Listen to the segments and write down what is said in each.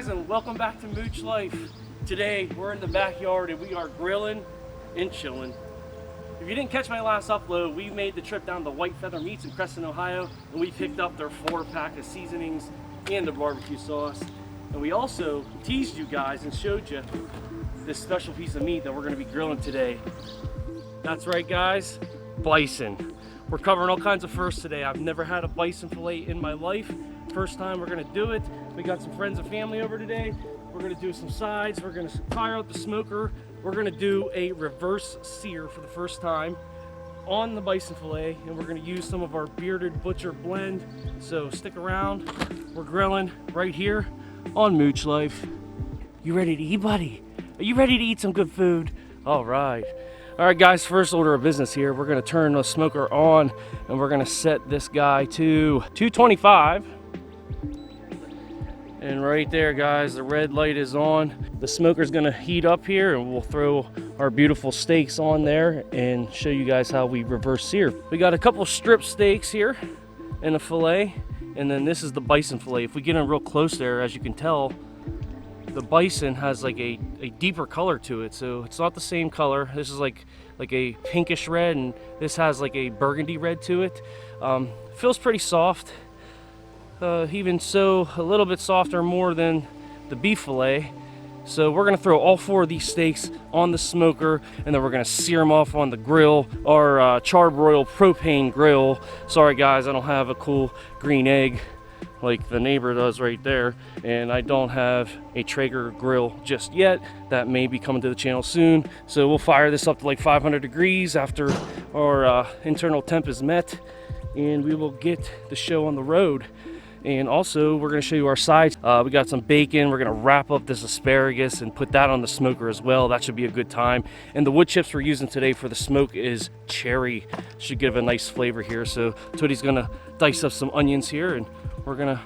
guys, and welcome back to Mooch Life. Today we're in the backyard and we are grilling and chilling. If you didn't catch my last upload, we made the trip down to Whitefeather Meats in Creston, Ohio, and we picked up their 4-pack of seasonings and the barbecue sauce. And we also teased you guys and showed you this special piece of meat that we're going to be grilling today. That's right, guys, bison. We're covering all kinds of firsts today. I've never had a bison fillet in my life. First time we're gonna do it. We got some friends and family over today. We're gonna do some sides. We're gonna fire out the smoker. We're gonna do a reverse sear for the first time on the bison fillet, and we're gonna use some of our Bearded Butcher blend. So stick around. We're grilling right here on Mooch Life. You ready to eat, buddy? Are you ready to eat some good food? All right. All right, guys, first order of business here. We're gonna turn the smoker on and we're gonna set this guy to 225. And right there, guys, the red light is on. The smoker's gonna heat up here and we'll throw our beautiful steaks on there and show you guys how we reverse sear. We got a couple strip steaks here and a fillet, and then this is the bison fillet. If we get in real close there, as you can tell, the bison has like a deeper color to it. So it's not the same color. This is like a pinkish red, and this has like a burgundy red to it. Feels pretty soft. Even so, a little bit softer more than the beef fillet. So we're gonna throw all 4 of these steaks on the smoker, and then we're gonna sear them off on the grill, our charbroil propane grill. Sorry guys, I don't have a cool green egg like the neighbor does right there, and I don't have a Traeger grill just yet. That may be coming to the channel soon. So we'll fire this up to like 500 degrees after our internal temp is met, and we will get the show on the road. And also, we're gonna show you our sides. We got some bacon. We're gonna wrap up this asparagus and put that on the smoker as well. That should be a good time. And the wood chips we're using today for the smoke is cherry. Should give a nice flavor here. So Tootie's gonna dice up some onions here, and we're gonna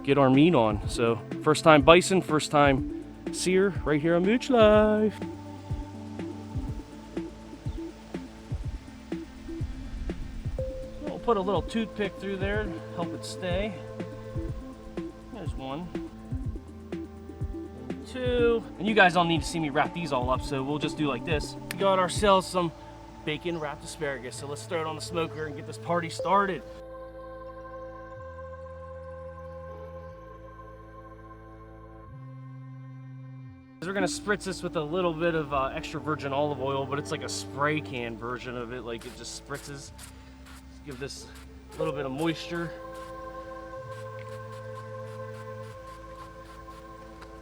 get our meat on. So first time bison, first time sear right here on Mooch Life. We'll put a little toothpick through there to help it stay. There's 1, 2, and you guys don't need to see me wrap these all up, so we'll just do like this. We got ourselves some bacon wrapped asparagus, so let's throw it on the smoker and get this party started. We're gonna spritz this with a little bit of extra virgin olive oil, but it's like a spray can version of it, like it just spritzes. Give this a little bit of moisture.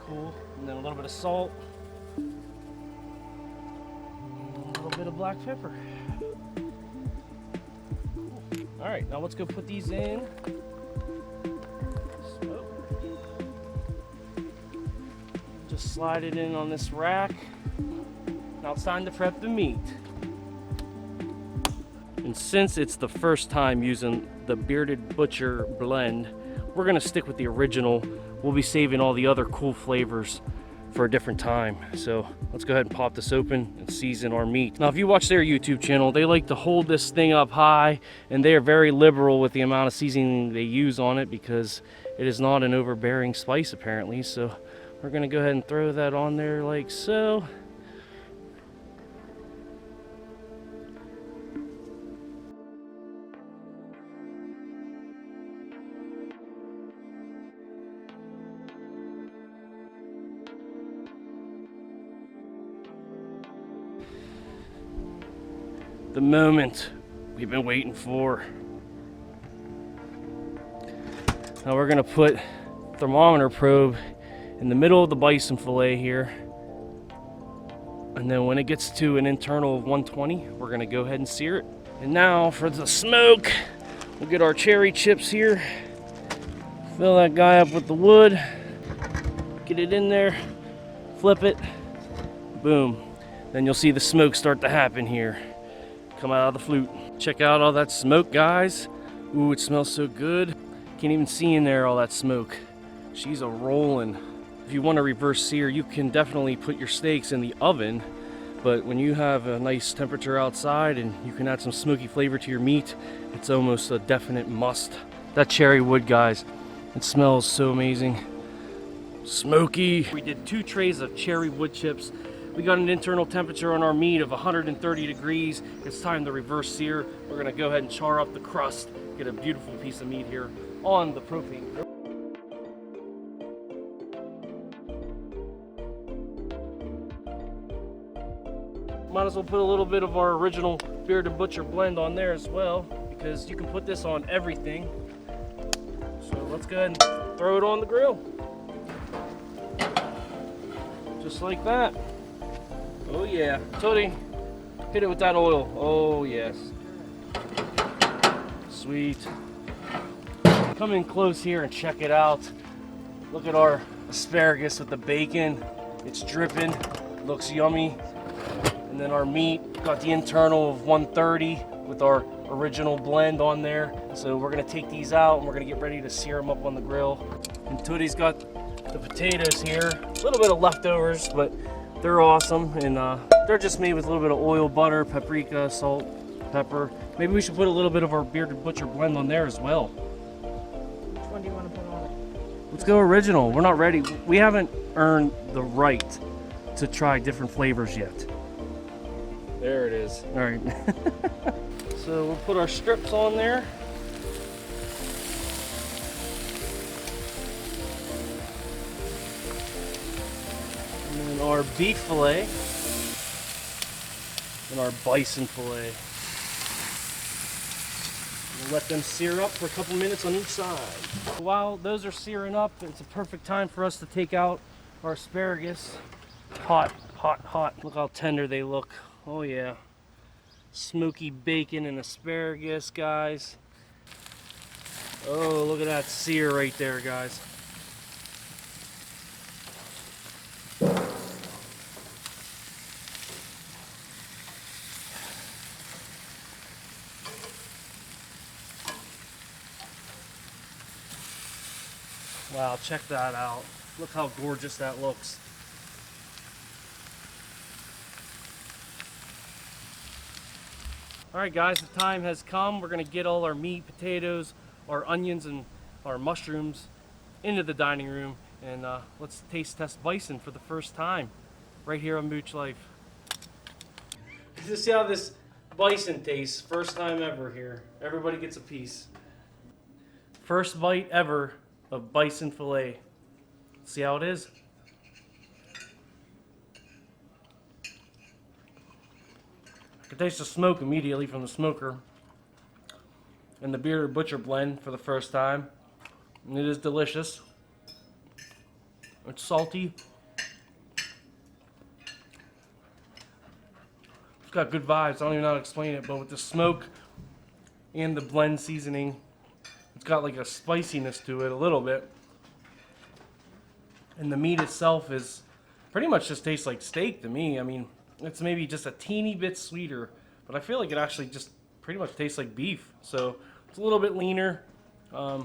Cool. And then a little bit of salt. And a little bit of black pepper. Cool. All right, now let's go put these in. Just slide it in on this rack. Now it's time to prep the meat. And since it's the first time using the Bearded Butcher blend, we're gonna stick with the original. We'll be saving all the other cool flavors for a different time. So let's go ahead and pop this open and season our meat. Now, if you watch their YouTube channel, they like to hold this thing up high, and they are very liberal with the amount of seasoning they use on it because it is not an overbearing spice apparently. So we're gonna go ahead and throw that on there like so. The moment we've been waiting for. Now we're gonna put thermometer probe in the middle of the bison fillet here, and then when it gets to an internal of 120, we're gonna go ahead and sear it. And now for the smoke, we'll get our cherry chips here, fill that guy up with the wood, get it in there, flip it, boom. Then you'll see the smoke start to happen here. Come out of the flute. Check out all that smoke, guys. Ooh, it smells so good. Can't even see in there all that smoke. She's a rolling. If you want to reverse sear, you can definitely put your steaks in the oven, but when you have a nice temperature outside and you can add some smoky flavor to your meat, it's almost a definite must. That cherry wood, guys, it smells so amazing. Smoky. We did 2 trays of cherry wood chips. We got an internal temperature on our meat of 130 degrees. It's time to reverse sear. We're gonna go ahead and char up the crust, get a beautiful piece of meat here on the propane grill. Might as well put a little bit of our original Bearded Butcher blend on there as well, because you can put this on everything. So let's go ahead and throw it on the grill. Just like that. Oh yeah. Tony, hit it with that oil. Oh yes. Sweet. Come in close here and check it out. Look at our asparagus with the bacon. It's dripping. Looks yummy. And then our meat, got the internal of 130 with our original blend on there. So we're gonna take these out and we're gonna get ready to sear them up on the grill. And Tootie's got the potatoes here. A little bit of leftovers, but they're awesome. And they're just made with a little bit of oil, butter, paprika, salt, pepper. Maybe we should put a little bit of our Bearded Butcher blend on there as well. Which one do you want to put on it? Let's go original. We're not ready. We haven't earned the right to try different flavors yet. There it is. All right. So we'll put our strips on there. And then our beef fillet. And our bison fillet. We'll let them sear up for a couple minutes on each side. While those are searing up, it's a perfect time for us to take out our asparagus. Hot, hot, hot. Look how tender they look. Oh yeah. Smoky bacon and asparagus, guys. Oh, look at that sear right there, guys. Wow, check that out. Look how gorgeous that looks. All right, guys, the time has come. We're gonna get all our meat, potatoes, our onions, and our mushrooms into the dining room, and let's taste test bison for the first time right here on Mooch Life. Let's see how this bison tastes. First time ever here. Everybody gets a piece. First bite ever of bison fillet. See how it is? I can taste the smoke immediately from the smoker and the Bearded Butcher blend for the first time. And it is delicious. It's salty. It's got good vibes. I don't even know how to explain it, but with the smoke and the blend seasoning, it's got like a spiciness to it a little bit. And the meat itself is pretty much just tastes like steak to me. I mean, it's maybe just a teeny bit sweeter, but I feel like it actually just pretty much tastes like beef. So it's a little bit leaner. I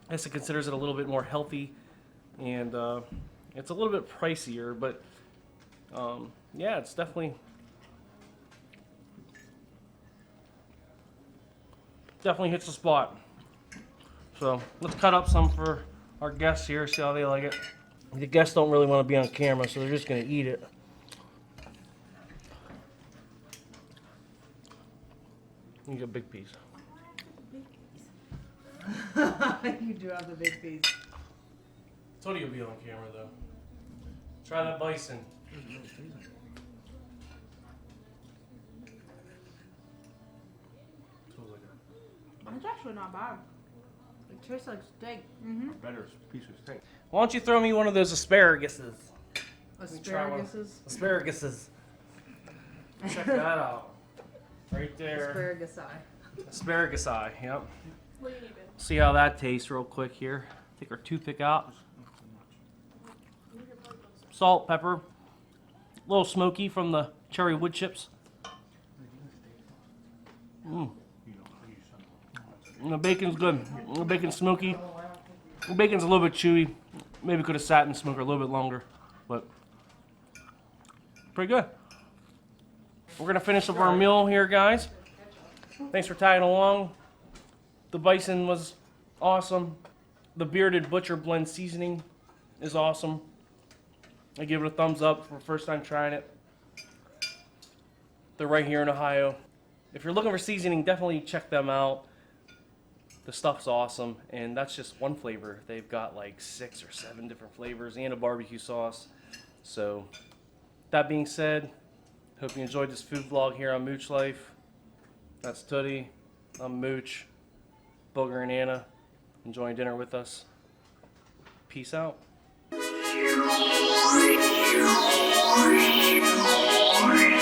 guess it considers it a little bit more healthy, and it's a little bit pricier, but yeah, it's definitely hits the spot. So let's cut up some for our guests here, see how they like it. The guests don't really want to be on camera, so they're just going to eat it. You get a big piece. Big piece. You do have the big piece. Tony will be on camera though. Try that bison. It's actually not bad. It tastes like steak. A better piece of steak. Why don't you throw me one of those asparaguses? Asparaguses. Asparaguses. Check that out. Right there. Asparagus eye. Asparagus eye, yep. See how that tastes real quick here. Take our toothpick out. Salt, pepper. A little smoky from the cherry wood chips. And the bacon's good. The bacon's smoky. The bacon's a little bit chewy. Maybe could have sat in the smoker a little bit longer, but pretty good. We're gonna finish up our meal here, guys. Thanks for tagging along. The bison was awesome. The Bearded Butcher blend seasoning is awesome. I give it a thumbs up for first time trying it. They're right here in Ohio. If you're looking for seasoning, definitely check them out. The stuff's awesome, and that's just one flavor. They've got like 6 or 7 different flavors and a barbecue sauce. So, that being said, hope you enjoyed this food vlog here on Mooch Life. That's Tootie. I'm Mooch. Booger and Anna enjoying dinner with us. Peace out. Thank you.